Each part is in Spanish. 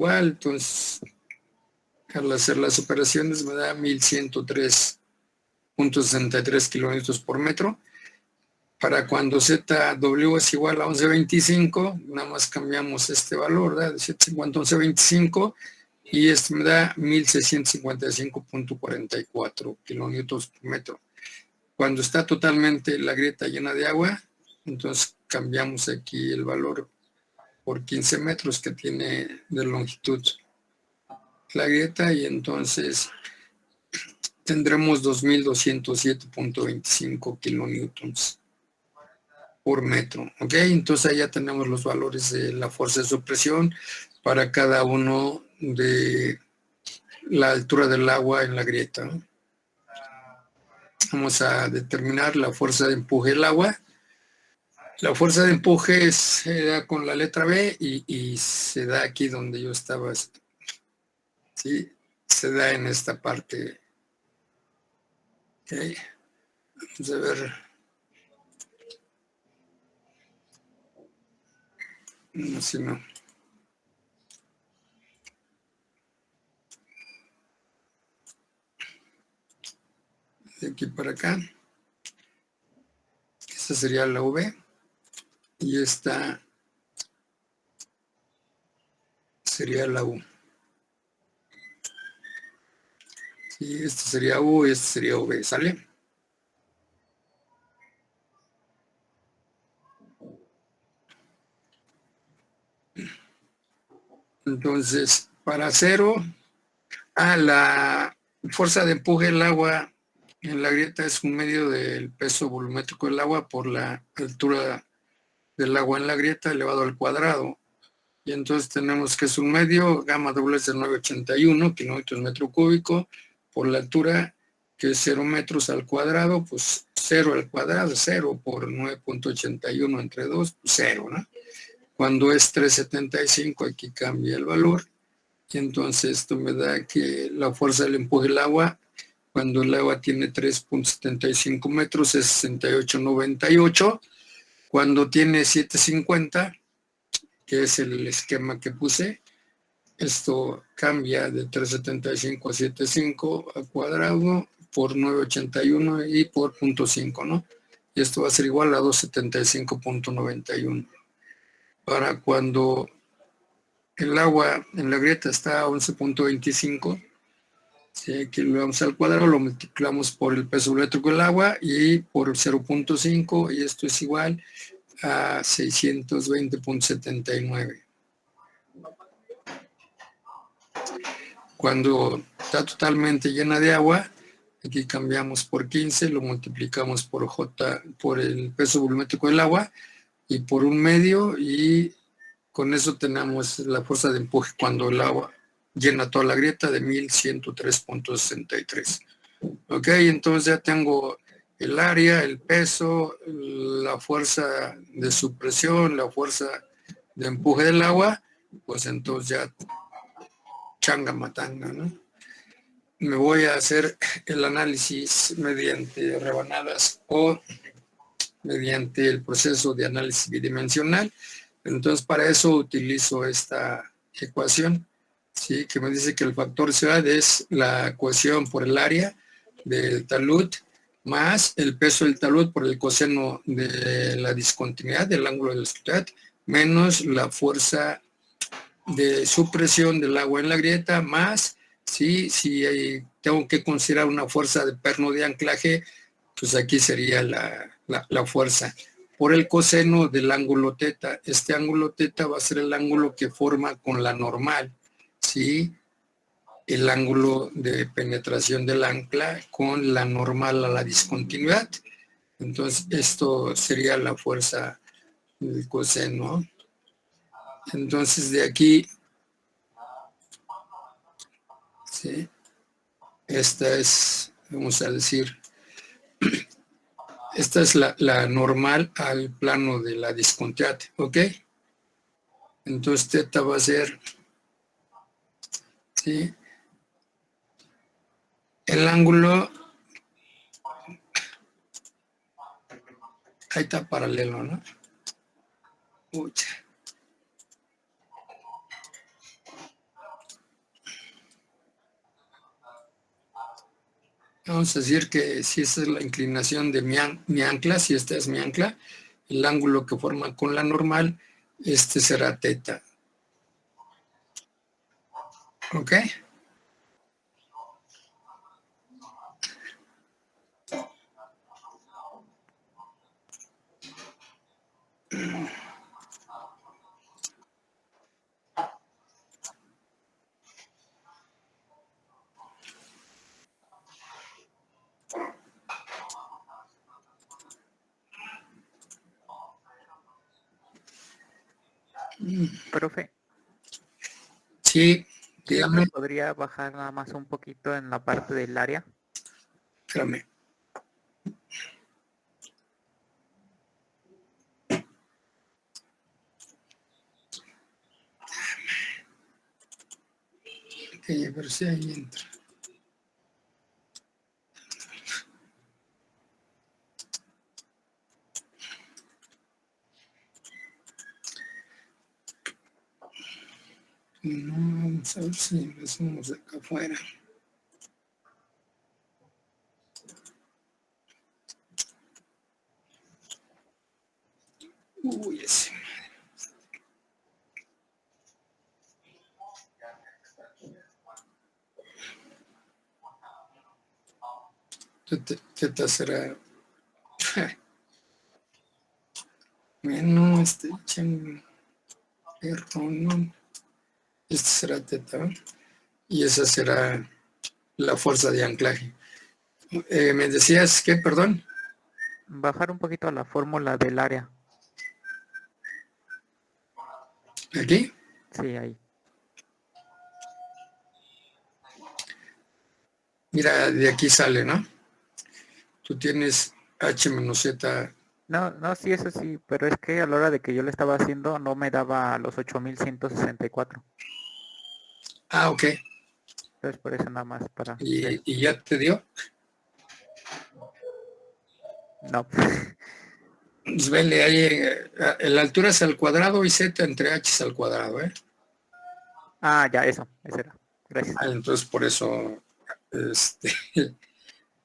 igual, entonces al hacer las operaciones me da 1103.63 kilómetros por metro. Para cuando ZW es igual a 11.25, nada más cambiamos este valor, ¿verdad? De 750 a 11.25, y esto me da 1.655.44 kilómetros por metro. Cuando está totalmente la grieta llena de agua, entonces cambiamos aquí el valor por 15 metros que tiene de longitud la grieta, y entonces tendremos 2.207.25 kilonewtons por metro, ¿ok? Entonces ya tenemos los valores de la fuerza de supresión para cada uno de la altura del agua en la grieta, ¿no? Vamos a determinar la fuerza de empuje del agua. La fuerza de empuje se da con la letra B y se da aquí donde yo estaba, ¿sí? Se da en esta parte, ¿ok? Vamos a ver. No, si no. De aquí para acá. Esta sería la V. Y esta sería la U. Sí, esta sería U y esta sería V, ¿sale? Entonces, para cero, la fuerza de empuje del agua en la grieta es un medio del peso volumétrico del agua por la altura del agua en la grieta elevado al cuadrado. Y entonces tenemos que es un medio, gamma doble es de 981 kilómetros metro cúbico, por la altura que es 0 metros al cuadrado, pues 0 al cuadrado, 0 por 9.81 entre 2, pues 0, ¿no? Cuando es 375, aquí cambia el valor. Y entonces esto me da que la fuerza del empuje del agua, cuando el agua tiene 3.75 metros, es 68.98. Cuando tiene 750, que es el esquema que puse, esto cambia de 375 a 75 al cuadrado por 981 y por 0.5, ¿no? Y esto va a ser igual a 275.91. Para cuando el agua en la grieta está a 11.25, ¿sí? Aquí lo vamos al cuadrado, lo multiplicamos por el peso eléctrico del agua y por 0.5, y esto es igual a 620.79. Cuando está totalmente llena de agua, aquí cambiamos por 15, lo multiplicamos por J, por el peso volumétrico del agua y por un medio, y con eso tenemos la fuerza de empuje cuando el agua llena toda la grieta de 1103.63. Ok, entonces ya tengo el área, el peso, la fuerza de supresión, la fuerza de empuje del agua, pues entonces ya changa matanga, ¿no? Me voy a hacer el análisis mediante rebanadas o mediante el proceso de análisis bidimensional. Entonces, para eso utilizo esta ecuación, ¿sí? Que me dice que el factor ciudad es la ecuación por el área del talud más el peso del talud por el coseno de la discontinuidad del ángulo de la ciudad menos la fuerza de supresión del agua en la grieta más, ¿sí? Si tengo que considerar una fuerza de perno de anclaje, pues aquí sería la fuerza por el coseno del ángulo teta. Este ángulo teta va a ser el ángulo que forma con la normal, ¿sí? El ángulo de penetración del ancla con la normal a la discontinuidad. Entonces, esto sería la fuerza del coseno. Entonces, de aquí, ¿sí? Esta es, vamos a decir, esta es la normal al plano de la discontinuidad, ¿ok? Entonces, teta va a ser, ¿sí? El ángulo, ahí está paralelo, ¿no? Ucha. Vamos a decir que si esa es la inclinación de mi ancla, si esta es mi ancla, el ángulo que forma con la normal, este será teta. ¿Ok? Profe, Sí, ¿sí me dígame, podría bajar nada más un poquito en la parte del área? espérame. Ok, a ver si ahí entra. No, vamos a ver si lo hacemos de acá afuera. Uy, ese. Teta será. Bueno, perdón, este será teta y esa será la fuerza de anclaje. Me decías que, perdón, Bajar un poquito a la fórmula del área. aquí. Sí, ahí. Mira, de aquí sale, ¿no? Tú tienes H menos Z. No, no, sí, eso sí, pero es que a la hora de que yo lo estaba haciendo no me daba los 8164. Ah, ok. Entonces por eso nada más para ver. Y ya te dio. No. Pues vele, ahí, la altura es al cuadrado y Z entre H es al cuadrado, ¿eh? Ah, ya, eso era. Gracias. Ah, entonces por eso, este,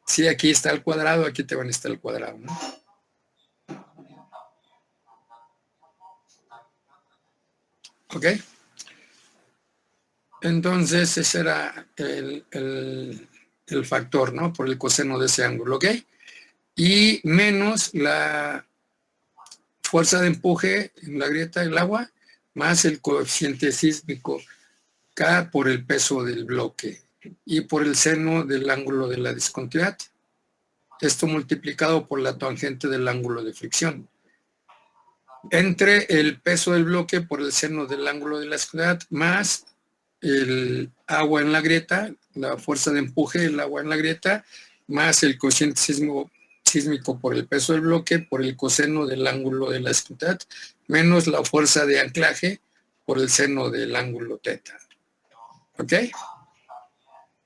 sí, aquí está el cuadrado, aquí te van a estar el cuadrado, ¿no? Ok. Entonces ese era el factor, ¿no? Por el coseno de ese ángulo, ¿ok? Y menos la fuerza de empuje en la grieta del agua, más el coeficiente sísmico K por el peso del bloque y por el seno del ángulo de la discontinuidad. Esto multiplicado por la tangente del ángulo de fricción. Entre el peso del bloque por el seno del ángulo de la discontinuidad más el agua en la grieta, la fuerza de empuje del agua en la grieta, más el coeficiente sísmico por el peso del bloque, por el coseno del ángulo de la discontinuidad, menos la fuerza de anclaje por el seno del ángulo teta. ¿Ok?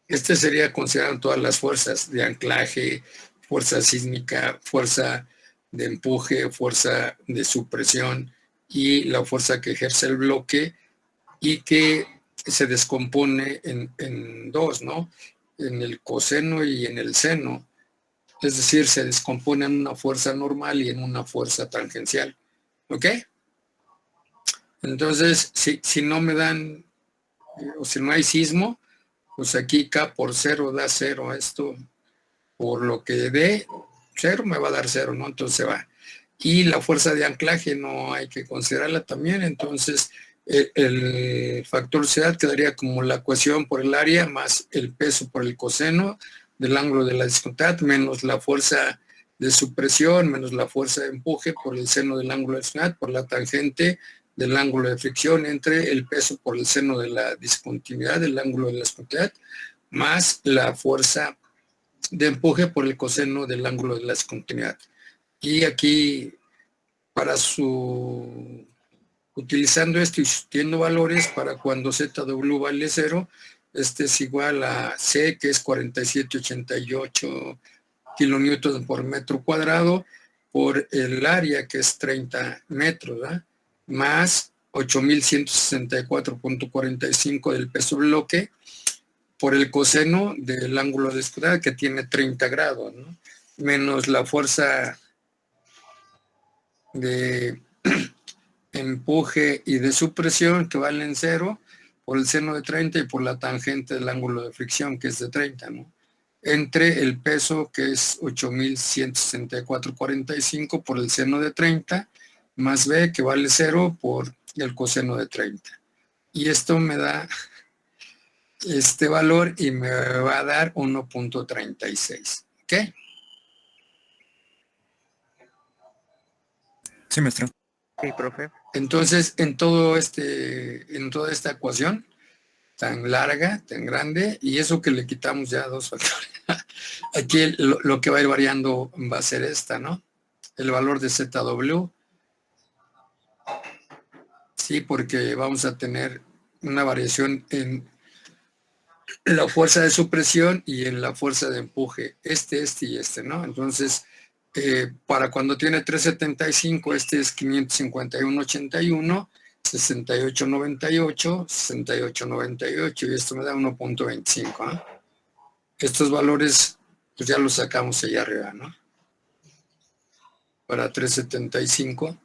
Este sería considerando todas las fuerzas de anclaje, fuerza sísmica, fuerza de empuje, fuerza de supresión y la fuerza que ejerce el bloque y que se descompone en dos, ¿no? En el coseno y en el seno. Es decir, se descompone en una fuerza normal y en una fuerza tangencial. ¿Ok? Entonces, si no me dan, o si no hay sismo, pues aquí K por cero da cero a esto, por lo que dé cero me va a dar cero, ¿no? Entonces se va. Y la fuerza de anclaje no hay que considerarla también, entonces el factor C quedaría como la ecuación por el área más el peso por el coseno del ángulo de la discontinuidad menos la fuerza de supresión menos la fuerza de empuje por el seno del ángulo de discontinuidad por la tangente del ángulo de fricción entre el peso por el seno de la discontinuidad del ángulo de la discontinuidad más la fuerza de empuje por el coseno del ángulo de la discontinuidad. Y aquí, para utilizando esto y sustituyendo valores, para cuando ZW vale 0, este es igual a C, que es 47,88 kilonewtons por metro cuadrado, por el área, que es 30 metros, ¿verdad? Más 8.164,45 del peso bloque, por el coseno del ángulo de escudada, que tiene 30 grados, ¿no? Menos la fuerza de empuje y de supresión, que valen 0, por el seno de 30 y por la tangente del ángulo de fricción, que es de 30, ¿no? Entre el peso, que es 8.164,45 por el seno de 30, más B, que vale 0 por el coseno de 30. Y esto me da este valor y me va a dar 1.36. ¿Ok? Sí, maestro. Sí, profe. Entonces, en toda esta ecuación tan larga, tan grande, y eso que le quitamos ya 2 factores, aquí lo que va a ir variando va a ser esta, ¿no? El valor de ZW. Sí, porque vamos a tener una variación en la fuerza de supresión y en la fuerza de empuje, este y este, ¿no? Entonces, para cuando tiene 375, este es 551,81, 68,98, 68,98, y esto me da 1.25, ¿no? Estos valores, pues ya los sacamos allá arriba, ¿no? Para 375,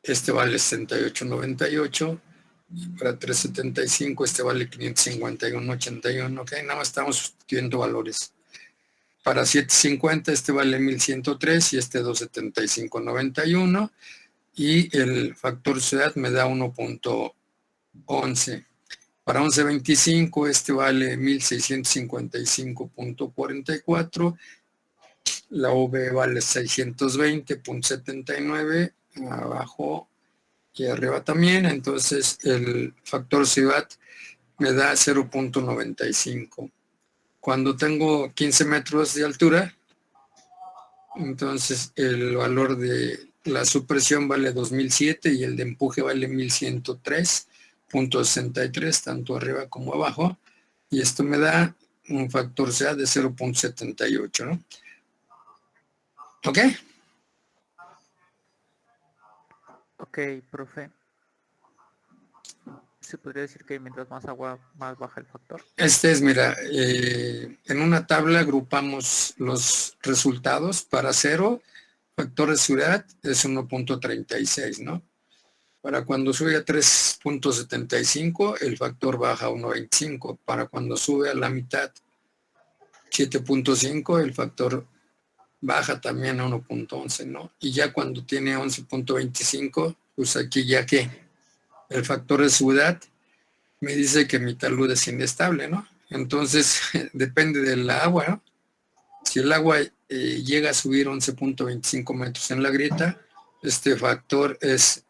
este vale 68,98, para 375 este vale 551,81, ok, nada más estamos sustituyendo valores. Para 750 este vale 1103 y este 275,91, y el factor ciudad me da 1.11. Para 1125 este vale 1655,44, la V vale 620,79, abajo y arriba también, entonces el factor ciudad me da 0.95. Cuando tengo 15 metros de altura, entonces el valor de la supresión vale 2007 y el de empuje vale 1103,63, tanto arriba como abajo, y esto me da un factor CA de 0.78, ¿no? ¿Ok? Ok, profe. ¿Se podría decir que mientras más agua, más baja el factor? Mira, en una tabla agrupamos los resultados. Para 0, factor de ciudad es 1.36, ¿no? Para cuando sube a 3.75, el factor baja a 1.25. Para cuando sube a la mitad, 7.5, el factor baja también a 1.11, ¿no? Y ya cuando tiene 11.25, pues aquí ya que el factor de ciudad me dice que mi talud es inestable, ¿no? Entonces, depende del agua, ¿no? Si el agua llega a subir 11.25 metros en la grieta, este factor es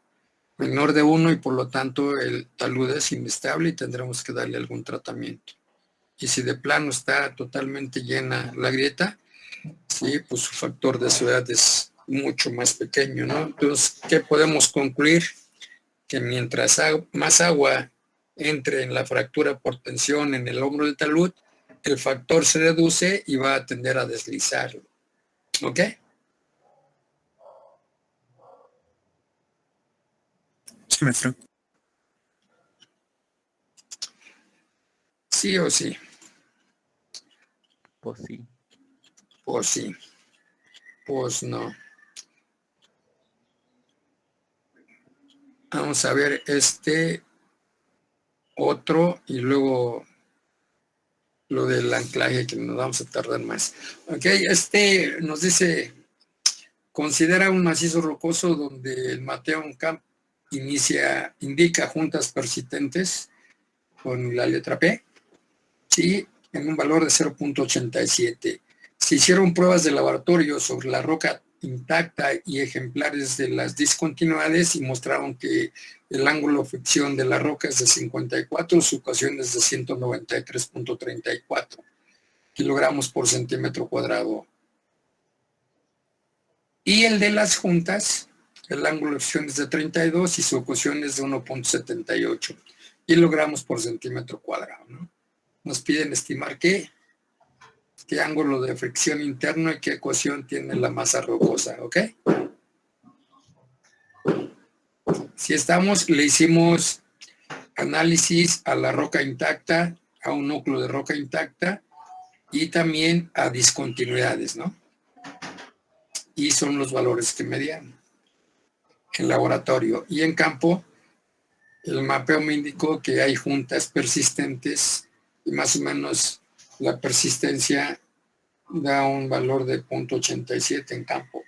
menor de 1 y por lo tanto el talud es inestable y tendremos que darle algún tratamiento. Y si de plano está totalmente llena la grieta, sí, pues su factor de ciudad es mucho más pequeño, ¿no? Entonces, ¿qué podemos concluir? Que mientras más agua entre en la fractura por tensión en el hombro del talud, el factor se reduce y va a tender a deslizarlo. ¿Ok? Sí, maestro. Sí o sí. Pues sí. Pues sí. Pues no. Vamos a ver otro y luego lo del anclaje, que nos vamos a tardar más. Ok, nos dice, considera un macizo rocoso donde el Matheon Camp indica juntas persistentes con la letra P, sí, en un valor de 0.87. Se hicieron pruebas de laboratorio sobre la roca intacta y ejemplares de las discontinuidades y mostraron que el ángulo de fricción de la roca es de 54, su ocasión es de 193,34 kilogramos por centímetro cuadrado. Y el de las juntas, el ángulo de fricción es de 32 y su ocasión es de 1.78 kilogramos por centímetro cuadrado, ¿no? Nos piden estimar qué ángulo de fricción interno y qué ecuación tiene la masa rocosa, ¿ok? Si estamos, le hicimos análisis a la roca intacta, a un núcleo de roca intacta y también a discontinuidades, ¿no? Y son los valores que medían en laboratorio. Y en campo, el mapeo me indicó que hay juntas persistentes y más o menos la persistencia da un valor de 0.87 en campo.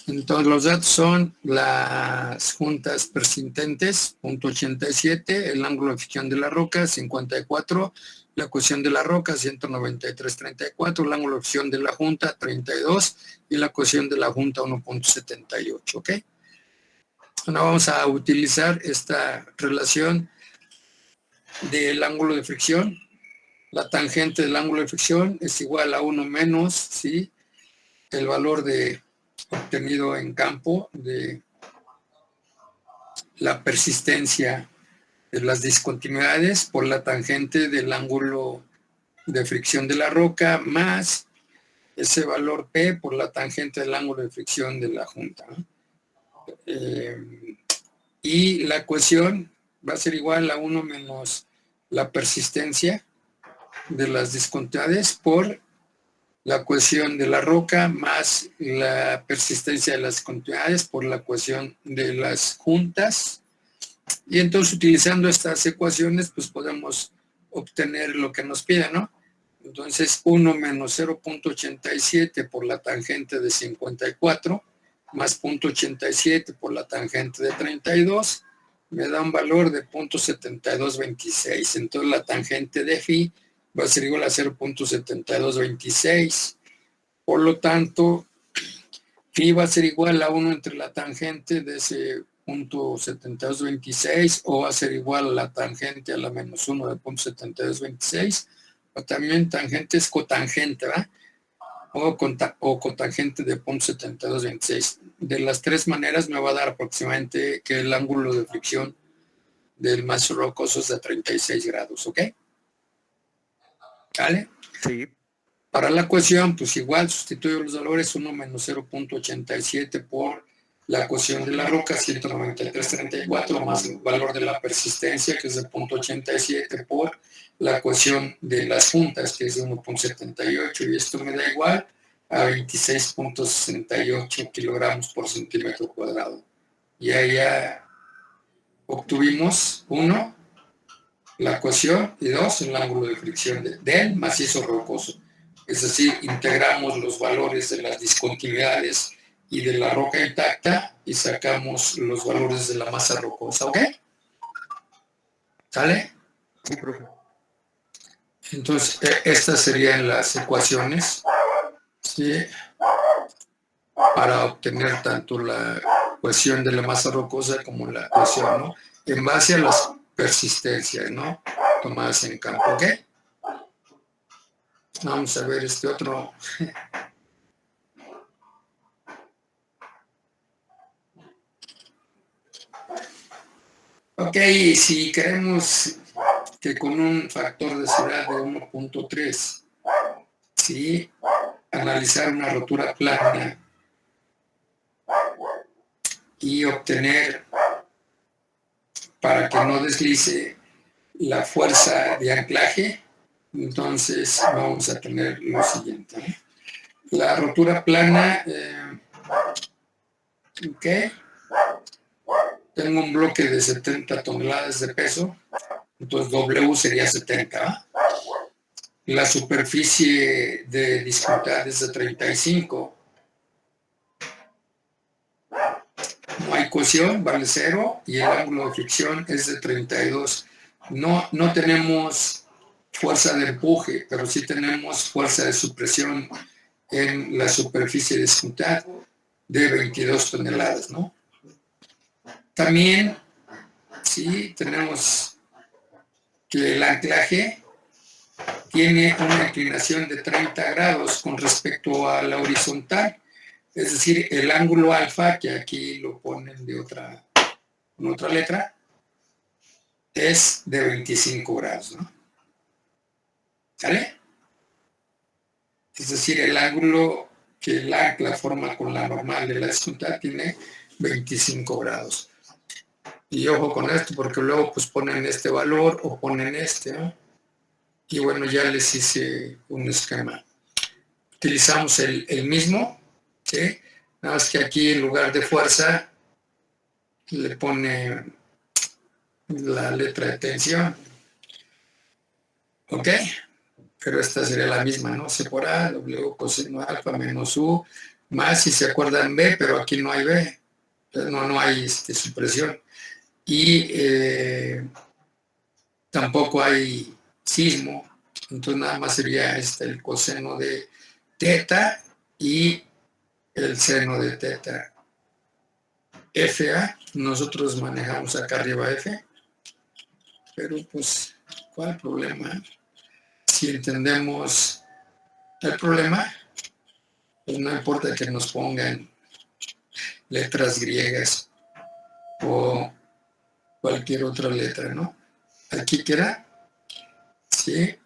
Entonces los datos son las juntas persistentes, 0.87, el ángulo de fricción de la roca, 54, la cohesión de la roca, 193.34, el ángulo de fricción de la junta, 32, y la cohesión de la junta, 1.78, ¿ok? Ahora vamos a utilizar esta relación del ángulo de fricción. La tangente del ángulo de fricción es igual a 1 menos, ¿sí?, el valor obtenido en campo de la persistencia de las discontinuidades por la tangente del ángulo de fricción de la roca más ese valor P por la tangente del ángulo de fricción de la junta, ¿no? Y la cohesión va a ser igual a 1 menos la persistencia de las discontinuidades por la cohesión de la roca más la persistencia de las continuidades por la cohesión de las juntas. Y entonces utilizando estas ecuaciones pues podemos obtener lo que nos pide, ¿no? Entonces 1 menos 0.87 por la tangente de 54 más 0.87 por la tangente de 32 me da un valor de 0.7226. Entonces la tangente de phi va a ser igual a 0.7226. Por lo tanto, phi va a ser igual a 1 entre la tangente de ese 0.7226 o va a ser igual a la tangente a la menos 1 de 0.7226. O también tangente es cotangente, ¿verdad? O cotangente de 0.7226. De las tres maneras me va a dar aproximadamente que el ángulo de fricción del macizo rocoso es de 36 grados, ¿ok? ¿Vale? Sí. Para la cohesión, pues igual sustituyo los valores 1 menos 0.87 por la cohesión de la roca, 193.34, más el valor de la persistencia, que es de 0.87, por la cohesión de las juntas, que es de 1.78, y esto me da igual a 26.68 kilogramos por centímetro cuadrado. Y ahí ya obtuvimos 1, la cohesión, y 2, el ángulo de fricción del macizo rocoso. Es decir, integramos los valores de las discontinuidades y de la roca intacta y sacamos los valores de la masa rocosa, ¿ok? ¿Sale? Sí, profe. Entonces, estas serían las ecuaciones, ¿sí?, para obtener tanto la cohesión de la masa rocosa como la cohesión, ¿no?, en base a las persistencias, ¿no?, tomadas en campo, ¿ok? Vamos a ver este otro. Ok, si queremos que con un factor de seguridad de 1.3, ¿sí?, analizar una rotura plana y obtener, para que no deslice, la fuerza de anclaje, entonces vamos a tener lo siguiente, ¿no? La rotura plana, ok, tengo un bloque de 70 toneladas de peso, entonces W sería 70, ¿eh? La superficie de dificultad es de 35. No hay cohesión, vale 0, y el ángulo de fricción es de 32. No tenemos fuerza de empuje, pero sí tenemos fuerza de supresión en la superficie de dificultad de 22 toneladas, ¿no? También, sí, tenemos que el anclaje tiene una inclinación de 30 grados con respecto a la horizontal, es decir, el ángulo alfa, que aquí lo ponen con otra letra, es de 25 grados, ¿no? ¿Sale? Es decir, el ángulo que el ancla forma con la normal de la dificultad tiene 25 grados. Y ojo con esto, porque luego pues ponen este valor o ponen este, ¿no? Y bueno, ya les hice un esquema. Utilizamos el mismo, ¿sí? Nada más que aquí en lugar de fuerza le pone la letra de tensión, ¿ok? Pero esta sería la misma, ¿no? C por A, W coseno alfa menos U, más si se acuerdan B, pero aquí no hay B, no hay supresión. Y tampoco hay sismo, entonces nada más sería el coseno de teta y el seno de teta. FA, nosotros manejamos acá arriba F, pero pues, ¿cuál problema? Si entendemos el problema, pues no importa que nos pongan letras griegas o cualquier otra letra, ¿no? Aquí queda, ¿sí?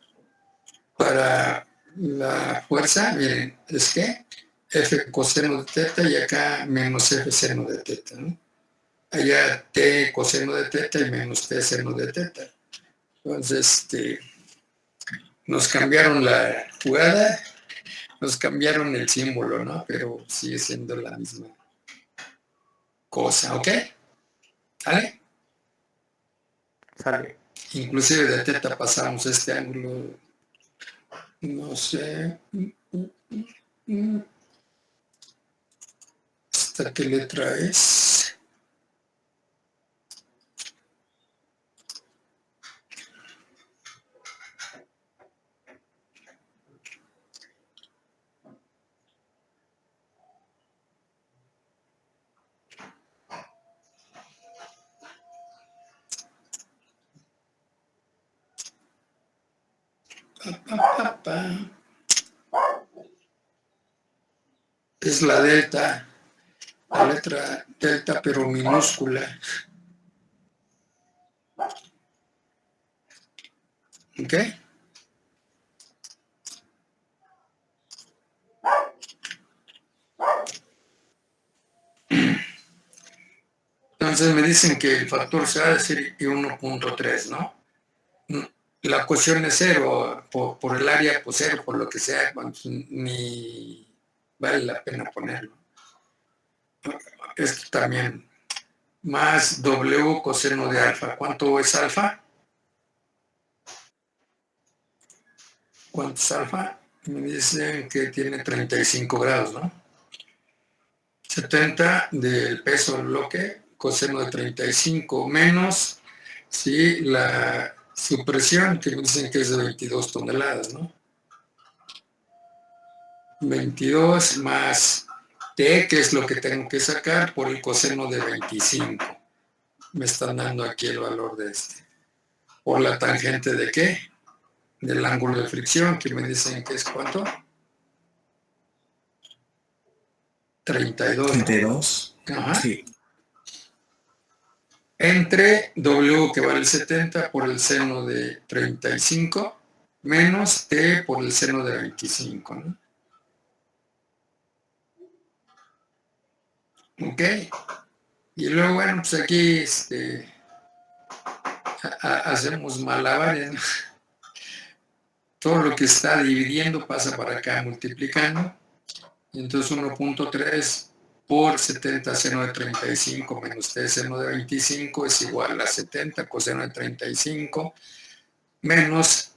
Para la fuerza, miren, es que F coseno de teta y acá menos F seno de teta, ¿no? Allá T coseno de teta y menos T seno de teta. Entonces, nos cambiaron la jugada, nos cambiaron el símbolo, ¿no? Pero sigue siendo la misma cosa, ¿ok? ¿Sale? Sale. Inclusive de teta pasamos este ángulo, no sé, ¿esta qué letra es? Es la delta, la letra delta pero minúscula. ¿Ok? Entonces me dicen que el factor se va a decir 1.3, ¿no? La ecuación es cero, por el área, pues cero, por lo que sea, pues, ni vale la pena ponerlo. Esto también, más W coseno de alfa. ¿Cuánto es alfa? ¿Cuánto es alfa? Me dicen que tiene 35 grados, ¿no? 70 del peso del bloque, coseno de 35 menos, sí, la supresión, que me dicen que es de 22 toneladas, ¿no? 22 más T, que es lo que tengo que sacar, por el coseno de 25. Me están dando aquí el valor de ¿Por la tangente de qué? Del ángulo de fricción, que me dicen que es ¿cuánto? 32. 32. Ajá. Sí. Entre W, que vale 70, por el seno de 35, menos T por el seno de 25, ¿no? Ok. Y luego, bueno, pues aquí hacemos malabares, ¿no? Todo lo que está dividiendo pasa para acá multiplicando. Y entonces 1.3 por 70 seno de 35 menos T seno de 25 es igual a 70 coseno de 35 menos,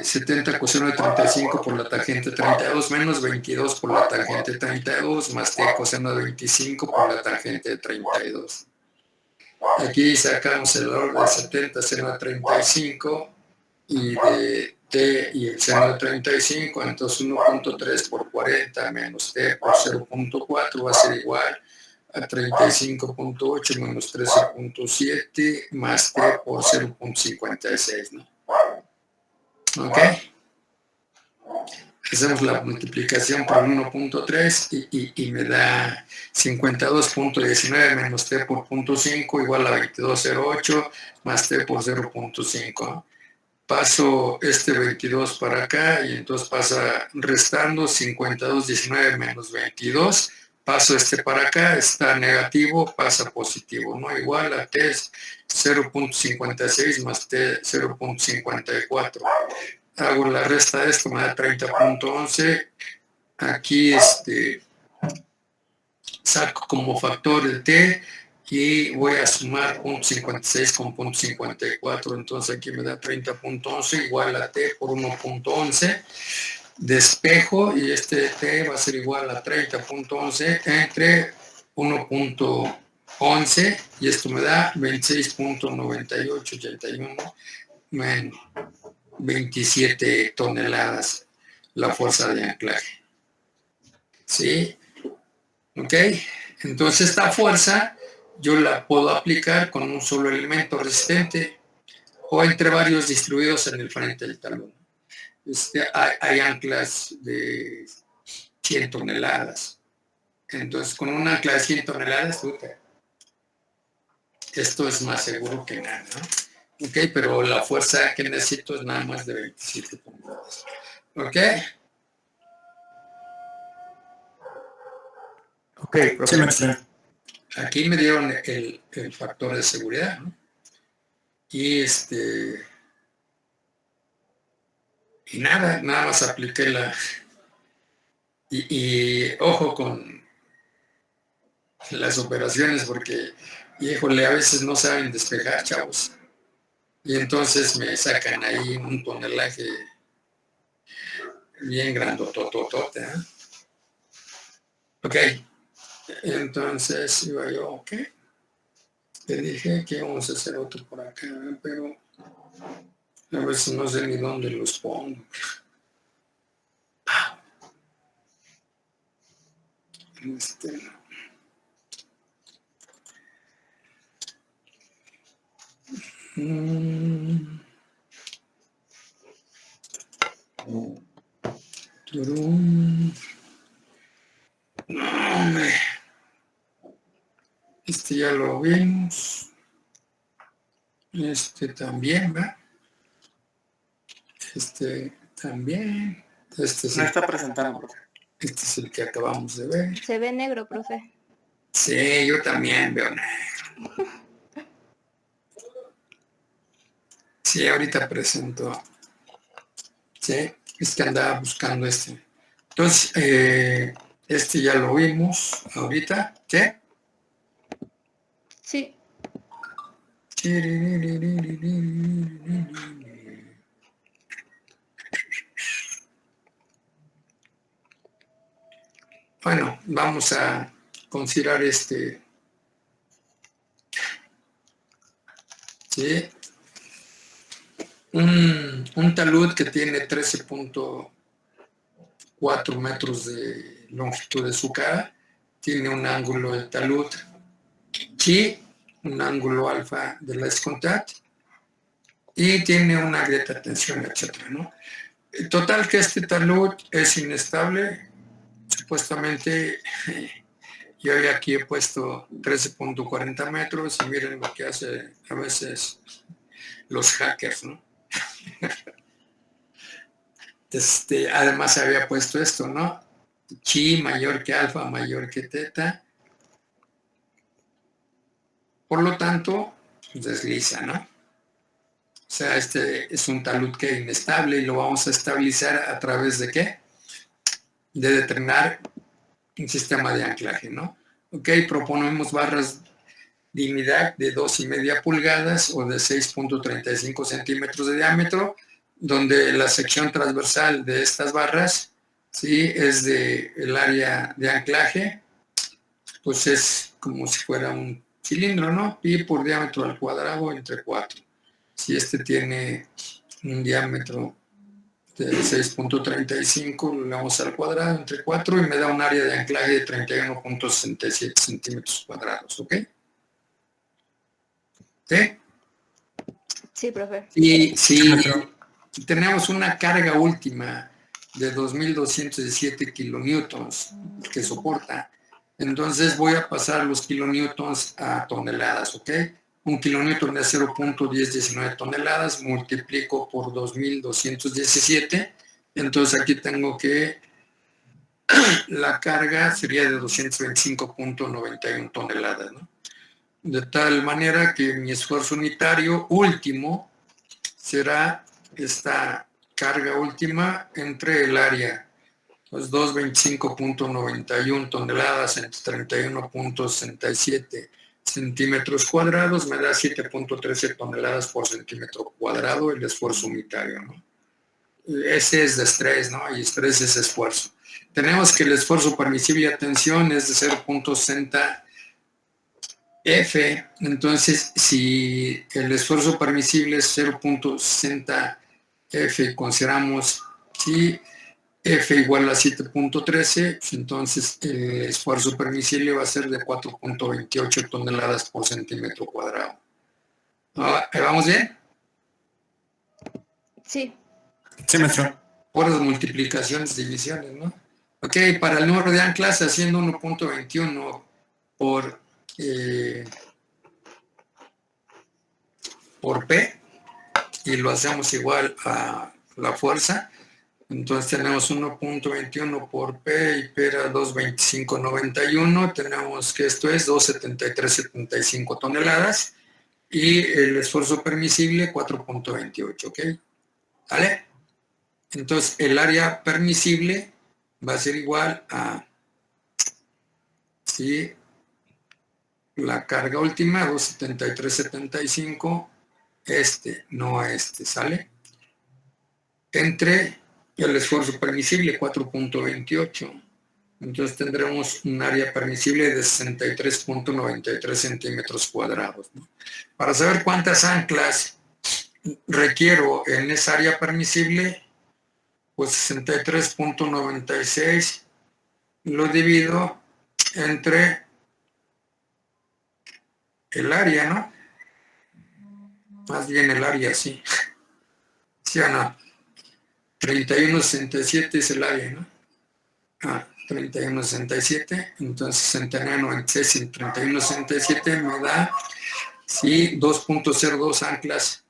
70 coseno de 35 por la tangente 32 menos 22 por la tangente 32 más T coseno de 25 por la tangente 32. Aquí sacamos el valor de 70 seno de 35 y de T y el seno de 35, entonces 1.3 por 40 menos T por 0.4 va a ser igual a 35.8 menos 13.7 más T por 0.56, ¿no? ¿Ok? Hacemos la multiplicación por 1.3 y me da 52.19 menos T por 0.5 igual a 22.08 más T por 0.5. Paso 22 para acá y entonces pasa restando 52.19 menos 22 paso para acá, está negativo, pasa positivo, ¿no? Igual a T es 0.56 más T 0.54. Hago la resta de esto, me da 30.11. Aquí saco como factor el T y voy a sumar 0.56 con 0.54, entonces aquí me da 30.11 igual a T por 1.11. Despejo y T va a ser igual a 30.11 entre 1.11 y esto me da 26.9881 menos 27 toneladas la fuerza de anclaje. ¿Sí? ¿Ok? Entonces esta fuerza yo la puedo aplicar con un solo elemento resistente o entre varios distribuidos en el frente del talón. Hay anclas de 100 toneladas. Entonces, con un ancla de 100 toneladas, esto es más seguro que nada, ¿no? Ok, pero la fuerza que necesito es nada más de 27 toneladas. Ok. Ok, profe. Sí, maestro. Aquí me dieron el factor de seguridad, ¿no? Y y nada más apliqué y ojo con las operaciones porque, híjole, a veces no saben despejar, chavos. Y entonces me sacan ahí un tonelaje bien grandotototote, ¿eh? Ok, entonces iba yo, ok. Te dije que íbamos a hacer otro por acá, pero a veces no sé ni dónde los pongo. Turum. No, hombre. Ya lo vimos. También, ¿va? También. No está presentando, profe. Este es el que acabamos de ver. Se ve negro, profe. Sí, yo también veo negro. Sí, ahorita presento. Sí, es que andaba buscando Entonces, ya lo vimos ahorita. ¿Sí? Sí. Bueno, vamos a considerar ¿sí? Un talud que tiene 13.4 metros de longitud de su cara, tiene un ángulo de talud chi, un ángulo alfa de la escontat y tiene una grieta de tensión, etcétera, ¿no? Total que talud es inestable, supuestamente. Yo aquí he puesto 13.40 metros y miren lo que hace a veces los hackers, ¿no? Además había puesto esto, ¿no? Chi mayor que alfa, mayor que teta. Por lo tanto, pues desliza, ¿no? O sea, es un talud que inestable y lo vamos a estabilizar a través de ¿qué? De determinar un sistema de anclaje, ¿no? Ok, proponemos barras de IMIDAC de 2,5 pulgadas o de 6.35 centímetros de diámetro, donde la sección transversal de estas barras, ¿sí? Es el área de anclaje, pues es como si fuera un cilindro, ¿no? Pi por diámetro al cuadrado entre 4. Si tiene un diámetro de 6.35, lo damos al cuadrado entre 4 y me da un área de anclaje de 31.67 centímetros cuadrados, ¿ok? ¿Sí? Sí, profe. Y si tenemos una carga última de 2.217 kilonewtons que soporta, entonces voy a pasar los kilonewtons a toneladas, ¿ok? Un kilonewton es 0.1019 toneladas, multiplico por 2.217, entonces aquí tengo que la carga sería de 225.91 toneladas, ¿no? De tal manera que mi esfuerzo unitario último será esta carga última entre el área, pues 225.91 toneladas entre 31.67 centímetros cuadrados, me da 7.13 toneladas por centímetro cuadrado el esfuerzo unitario, ¿no? Ese es de estrés, ¿no? Y estrés es esfuerzo. Tenemos que el esfuerzo permisible de tensión es de 0.60 F, entonces si el esfuerzo permisible es 0.60 F, consideramos si F igual a 7.13, pues entonces el esfuerzo permisible va a ser de 4.28 toneladas por centímetro cuadrado. ¿Vamos bien? Sí. Sí, maestro. Por las multiplicaciones, divisiones, ¿no? Ok, para el número de anclas, haciendo 1.21 por P, y lo hacemos igual a la fuerza. Entonces tenemos 1.21 por P, y P era 225.91, tenemos que esto es 273.75 toneladas, y el esfuerzo permisible 4.28, ¿ok? ¿Vale? Entonces el área permisible va a ser igual a, ¿sí?, la carga última, 273.75, no ¿sale? Entre el esfuerzo permisible, 4.28. Entonces tendremos un área permisible de 63.93 centímetros cuadrados, ¿no? Para saber cuántas anclas requiero en esa área permisible, pues 63.96 lo divido entre el área, ¿no? Más bien el área, sí. ¿Sí o no? 31.67 es el área, ¿no? 31.67, entonces 69.96 en 31.67 me da, sí, 2.02 anclas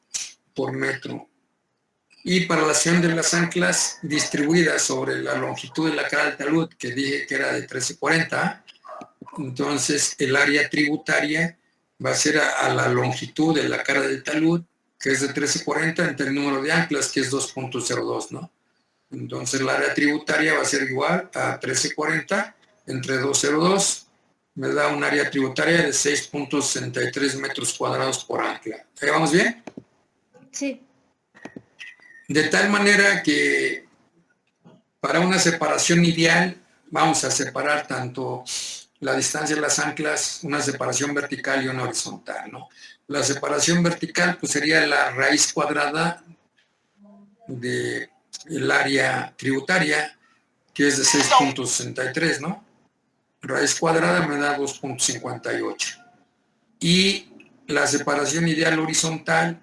por metro. Y para la acción de las anclas distribuidas sobre la longitud de la cara del talud, que dije que era de 1340, entonces el área tributaria va a ser a la longitud de la cara del talud, que es de 1340, entre el número de anclas, que es 2.02, ¿no? Entonces la área tributaria va a ser igual a 1340 entre 202, me da un área tributaria de 6.63 metros cuadrados por ancla. ¿Ahí vamos bien? Sí. De tal manera que para una separación ideal vamos a separar tanto la distancia de las anclas, una separación vertical y una horizontal, ¿no? La separación vertical pues sería la raíz cuadrada de el área tributaria, que es de 6.63, ¿no? Raíz cuadrada me da 2.58. Y la separación ideal horizontal,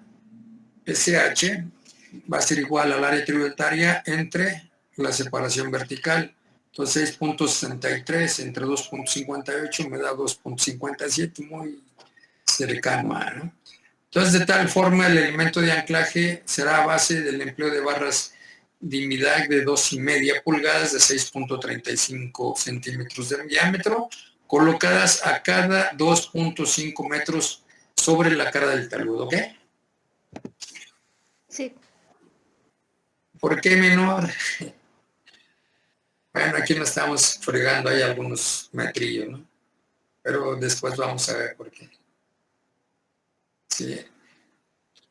SH, va a ser igual al área tributaria entre la separación vertical. Entonces 6.63 entre 2.58 me da 2.57, muy cercano, ¿no? Entonces, de tal forma, el elemento de anclaje será a base del empleo de barras Dimidag de 2,5 pulgadas de 6.35 centímetros de diámetro, colocadas a cada 2.5 metros sobre la cara del talud, ¿ok? Sí. ¿Por qué menor? Bueno, aquí no estamos fregando, hay algunos metrillos, ¿no? Pero después vamos a ver por qué. Sí.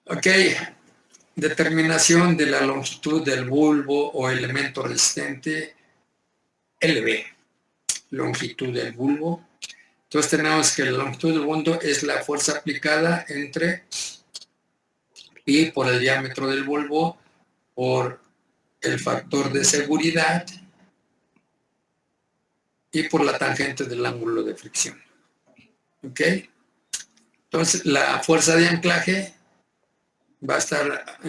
Ok. Determinación de la longitud del bulbo o elemento resistente, LB. Longitud del bulbo. Entonces tenemos que la longitud del bulbo es la fuerza aplicada entre pi por el diámetro del bulbo por el factor de seguridad y por la tangente del ángulo de fricción. ¿Ok? Entonces la fuerza de anclaje va a estar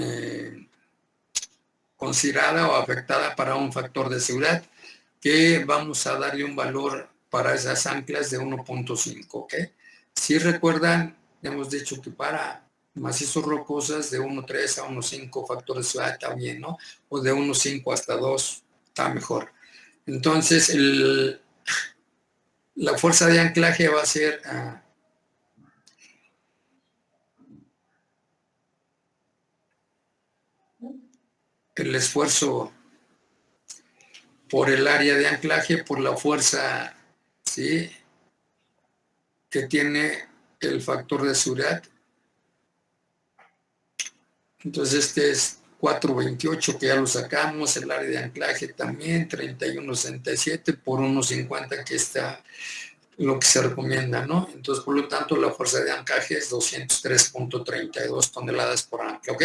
considerada o afectada para un factor de seguridad que vamos a darle un valor para esas anclas de 1.5, ¿ok? Si recuerdan, hemos dicho que para macizos rocosas de 1.3 a 1.5 factores de seguridad está bien, ¿no? O de 1.5 hasta 2 está mejor. Entonces, la fuerza de anclaje va a ser el esfuerzo por el área de anclaje, por la fuerza, ¿sí?, que tiene el factor de seguridad. Entonces este es 4.28, que ya lo sacamos, el área de anclaje también, 31.67 por 1.50, que está lo que se recomienda, ¿no? Entonces, por lo tanto, la fuerza de anclaje es 203.32 toneladas por ancla, ¿ok?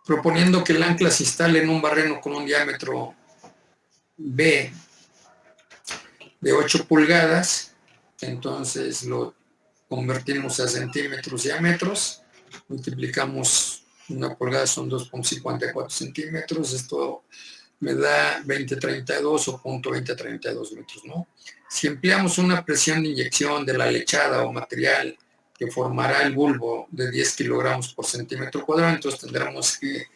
Proponiendo que el ancla se instale en un barreno con un diámetro B de 8 pulgadas, entonces lo convertimos a centímetros y a metros, multiplicamos una pulgada, son 2.54 centímetros, esto me da 2032 o 0.2032 metros, ¿no? Si empleamos una presión de inyección de la lechada o material que formará el bulbo de 10 kilogramos por centímetro cuadrado, entonces tendremos que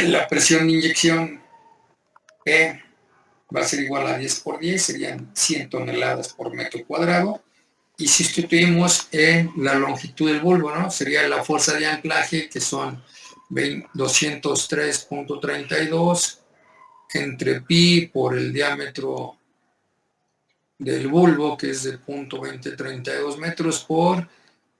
la presión de inyección va a ser igual a 10 por 10, serían 100 toneladas por metro cuadrado. Y si sustituimos en la longitud del bulbo, ¿no?, sería la fuerza de anclaje, que son 203.32 entre pi por el diámetro del bulbo, que es de 0.2032 metros, por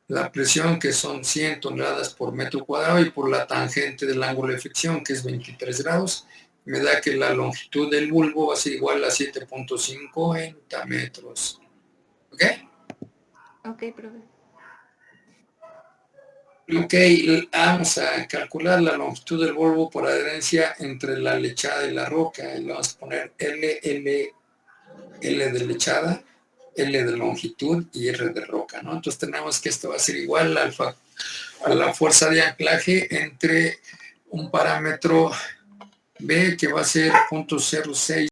la presión, que son 100 toneladas por metro cuadrado, y por la tangente del ángulo de fricción, que es 23 grados, me da que la longitud del bulbo va a ser igual a 7.50 metros. ¿Ok? Ok, profe. Ok, vamos a calcular la longitud del bulbo por adherencia entre la lechada y la roca, y le vamos a poner L de lechada, L de longitud y R de roca, ¿no? Entonces tenemos que esto va a ser igual a la fuerza de anclaje entre un parámetro B, que va a ser 0.06